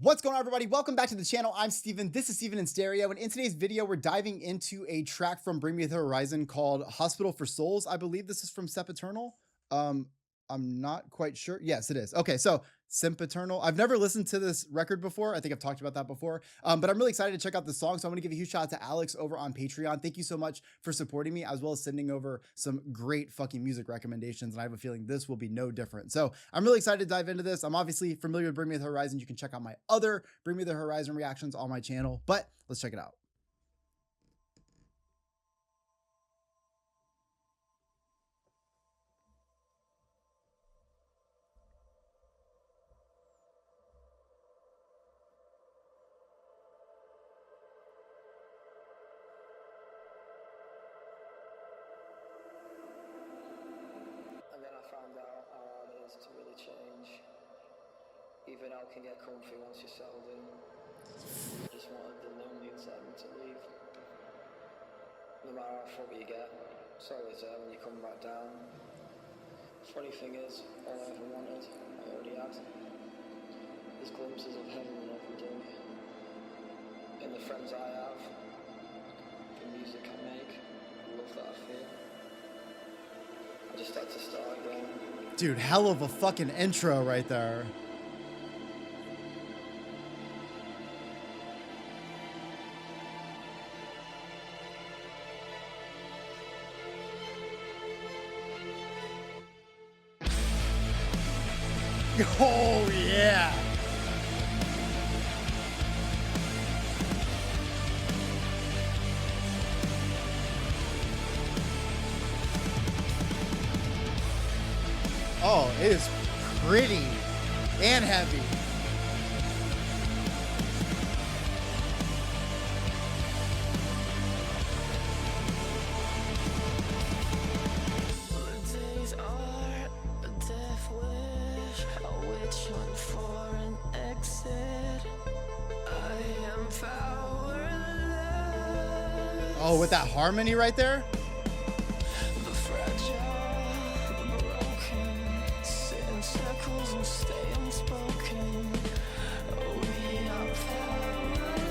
What's going on, everybody? Welcome back to the channel. I'm Steven. This is Steven in Stereo, and in today's video, we're diving into a track from Bring Me the Horizon called Hospital for Souls. I believe this is from Sempiternal. I'm not quite sure. Yes, it is. Okay, so Sempiternal. I've never listened to this record before. I think I've talked about that before, but I'm really excited to check out this song. So I'm going to give a huge shout out to Alex over on Patreon. Thank you so much for supporting me, as well as sending over some great fucking music recommendations. And I have a feeling this will be no different. So I'm really excited to dive into this. I'm obviously familiar with Bring Me the Horizon. You can check out my other Bring Me the Horizon reactions on my channel, but let's check it out. And then I found out how hard it is to really change. Even I can get comfy once you're settled in. I just wanted the lonely inside me to leave. No matter how foggy you get, it's always there when you come back down. Funny thing is, all I ever wanted, I already had. There's glimpses of heaven in every day. In the friends I have, the music I make, the love that I feel. I just had to start again. Dude, hell of a fucking intro right there. Oh yeah. Oh, it is pretty and heavy. The days are a death wish, a witch hunt for an exit. I am powerless. Oh, with that harmony right there. The fragile, the broken, sit in circles and stay unspoken. We are powerless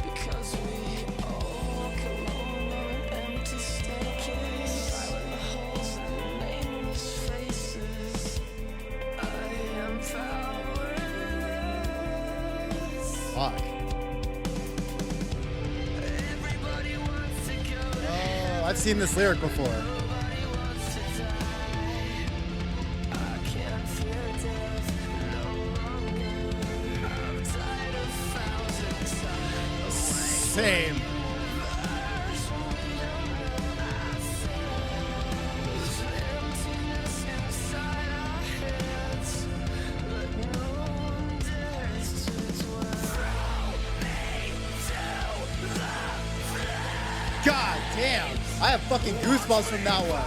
because we all walk alone on empty staircases. Silent holes and nameless faces. I am powerless. Fuck. Everybody wants to go to Oh, I've seen this lyric before. Nobody wants to die. I can't fear death no longer. I'm tired of thousands of Same. There's emptiness inside our heads that no one dares to dwell. God damn. I have fucking goosebumps from that one.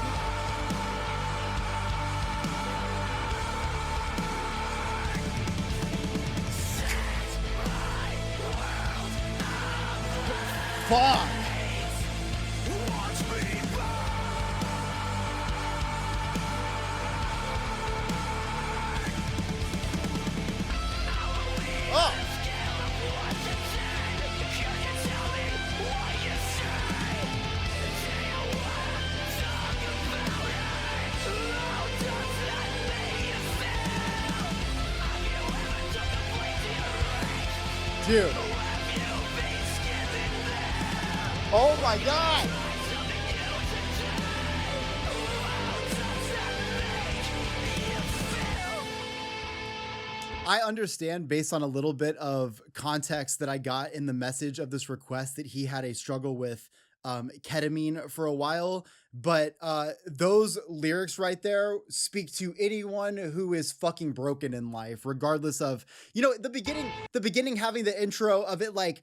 Fuck. Oh. Dude. Oh my God. I understand, based on a little bit of context that I got in the message of this request, that he had a struggle with ketamine for a while, but those lyrics right there speak to anyone who is fucking broken in life, regardless of, you know, the beginning having the intro of it, like,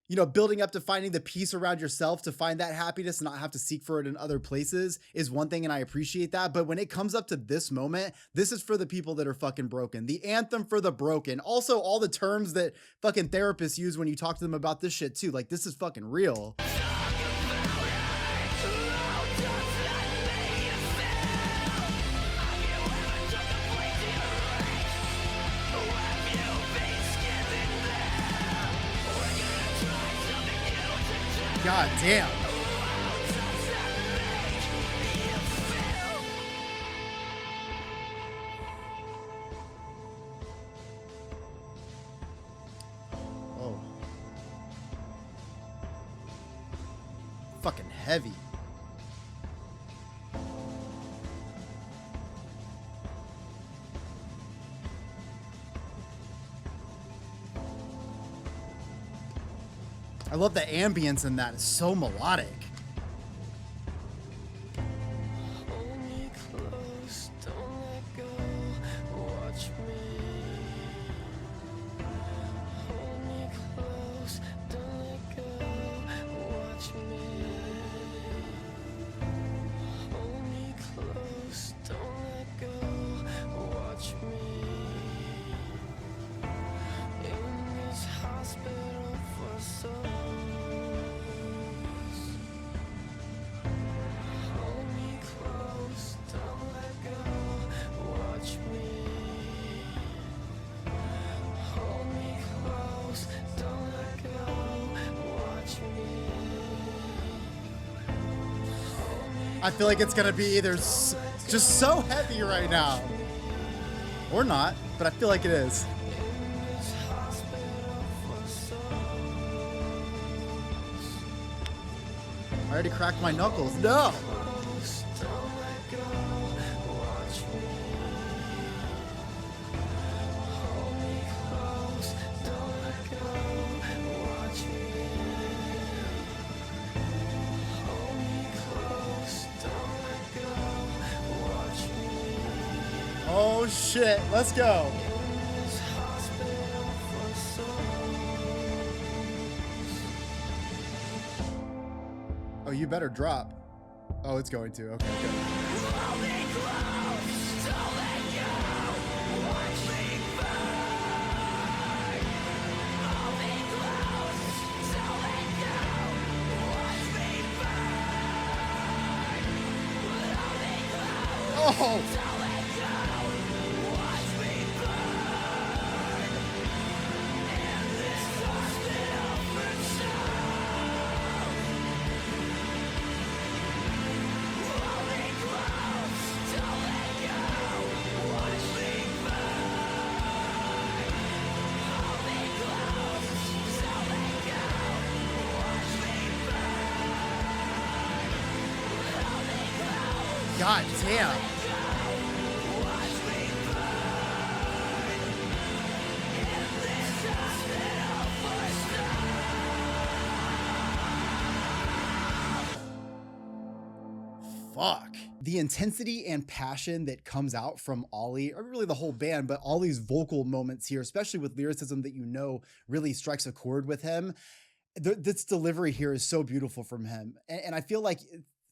you know, building up to finding the peace around yourself to find that happiness and not have to seek for it in other places is one thing, and I appreciate that. But when it comes up to this moment, this is for the people that are fucking broken. The anthem for the broken. Also, all the terms that fucking therapists use when you talk to them about this shit too. Like, this is fucking real. God damn. Oh. Fucking heavy. I love the ambience in that. It's so melodic. Hold me close, don't let go. Watch me. Hold me close, don't let go. Watch me. Hold me close, don't let go. Watch me. In this hospital for souls. Hold me close, don't let go. Watch me. Hold me close, don't let go. Watch me. I feel like it's gonna be either just so heavy right now, or not, but I feel like it is. In this hospital for souls. I already cracked my knuckles. No. Close, don't let go. Watch me. Hold me close, don't let go. Watch me. Hold me close, don't let go. Watch me. Oh shit. Let's go. In this hospital for souls. Oh, you better drop. Oh, it's going to. Okay, good. Hold me close, don't let go. Watch me burn. Hold me close, don't let go. Watch me burn. Hold me close, Oh. don't let go. Watch me burn. In this hospital for souls. Hold me close, don't let go. Watch me burn. Hold me close, don't let go. Watch me burn. Hold me close, God damn. watch me burn. In this hospital for Fuck. The intensity and passion that comes out from Ollie, or really the whole band, but Ollie's vocal moments here, especially with lyricism that you know really strikes a chord with him. This delivery here is so beautiful from him. And I feel like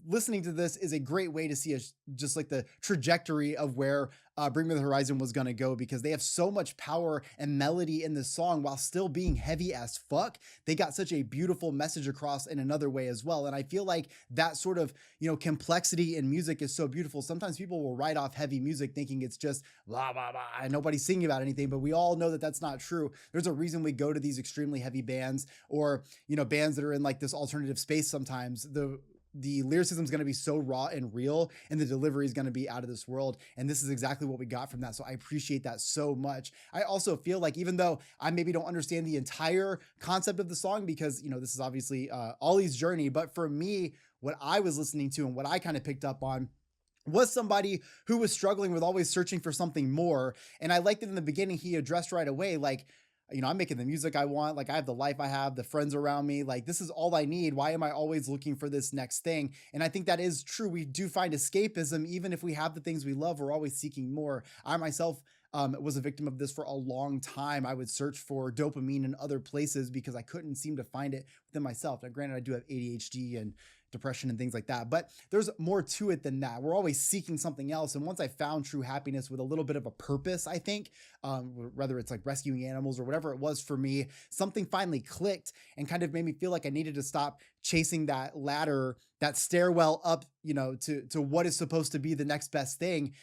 listening to this is a great way to see just like the trajectory of where Bring Me the Horizon was going to go, because they have so much power and melody in this song while still being heavy as fuck. They got such a beautiful message across in another way as well. And I feel like that sort of, complexity in music is so beautiful. Sometimes people will write off heavy music thinking it's just blah, blah, blah, and nobody's singing about anything, but we all know that that's not true. There's a reason we go to these extremely heavy bands, or, bands that are in like this alternative space. Sometimes the lyricism is going to be so raw and real, and the delivery is going to be out of this world. And this is exactly what we got from that. So I appreciate that so much. I also feel like, even though I maybe don't understand the entire concept of the song, because, this is obviously Ollie's journey, but for me, what I was listening to and what I kind of picked up on was somebody who was struggling with always searching for something more. And I liked it in the beginning. He addressed right away, like, I'm making the music I want. Like, I have the life I have, the friends around me. Like, this is all I need. Why am I always looking for this next thing? And I think that is true. We do find escapism. Even if we have the things we love, we're always seeking more. I myself was a victim of this for a long time. I would search for dopamine in other places because I couldn't seem to find it within myself. Now, granted, I do have ADHD and depression and things like that, but there's more to it than that. We're always seeking something else. And once I found true happiness with a little bit of a purpose, I think whether it's like rescuing animals or whatever it was for me, something finally clicked and kind of made me feel like I needed to stop chasing that ladder, that stairwell up, to what is supposed to be the next best thing.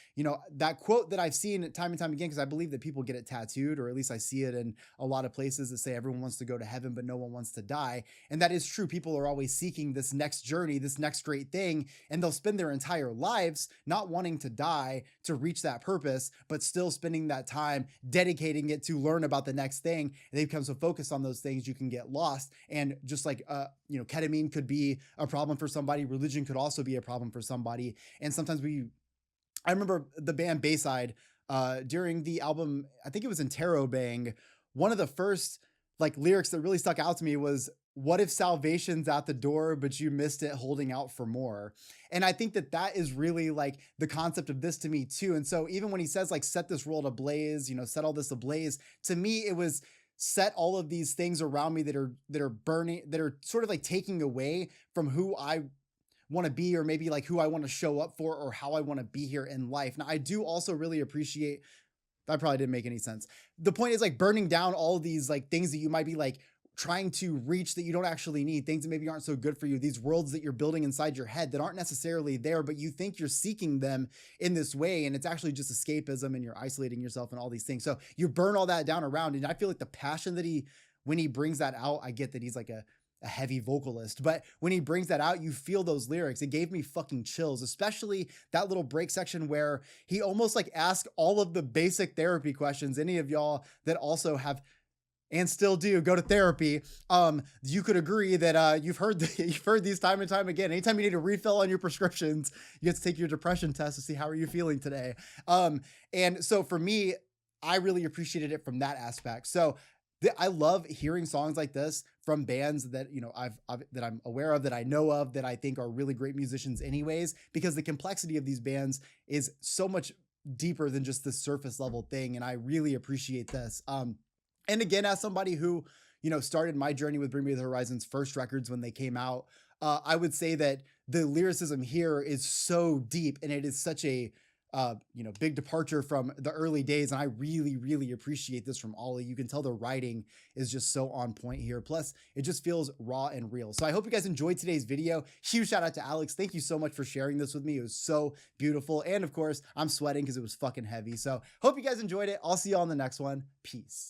That quote that I've seen time and time again, because I believe that people get it tattooed, or at least I see it in a lot of places that say everyone wants to go to heaven, but no one wants to die. And that is true. People are always seeking this next journey, this next great thing, and they'll spend their entire lives not wanting to die to reach that purpose, but still spending that time dedicating it to learn about the next thing. And they become so focused on those things, you can get lost. And just like, ketamine could be a problem for somebody, religion could also be a problem for somebody. And sometimes I remember the band Bayside, during the album, I think it was Interrobang, one of the first like lyrics that really stuck out to me was, "What if salvation's at the door, but you missed it holding out for more?" And I think that is really like the concept of this to me too. And so even when he says like, set this world ablaze, set all this ablaze, to me, it was set all of these things around me that are burning, that are sort of like taking away from who I want to be, or maybe like who I want to show up for, or how I want to be here in life. Now, I do also really appreciate, that probably didn't make any sense. The point is like burning down all of these like things that you might be like trying to reach that you don't actually need, things that maybe aren't so good for you, these worlds that you're building inside your head that aren't necessarily there, but you think you're seeking them in this way. And it's actually just escapism, and you're isolating yourself and all these things. So you burn all that down around. And I feel like the passion that when he brings that out, I get that he's like a heavy vocalist, but when he brings that out, you feel those lyrics. It gave me fucking chills, especially that little break section where he almost like asked all of the basic therapy questions. Any of y'all that also have and still do go to therapy, you could agree that you've heard these time and time again. Anytime you need a refill on your prescriptions, you get to take your depression test to see how are you feeling today. And so for me, I really appreciated it from that aspect. So I love hearing songs like this from bands that, that I'm aware of, that I know of, that I think are really great musicians anyways, because the complexity of these bands is so much deeper than just the surface level thing. And I really appreciate this. And again, as somebody who, started my journey with Bring Me the Horizon's first records when they came out, I would say that the lyricism here is so deep, and it is such a big departure from the early days. And I really, really appreciate this from Ollie. You can tell the writing is just so on point here. Plus, it just feels raw and real. So I hope you guys enjoyed today's video. Huge shout out to Alex. Thank you so much for sharing this with me. It was so beautiful. And of course, I'm sweating because it was fucking heavy. So hope you guys enjoyed it. I'll see you on the next one. Peace.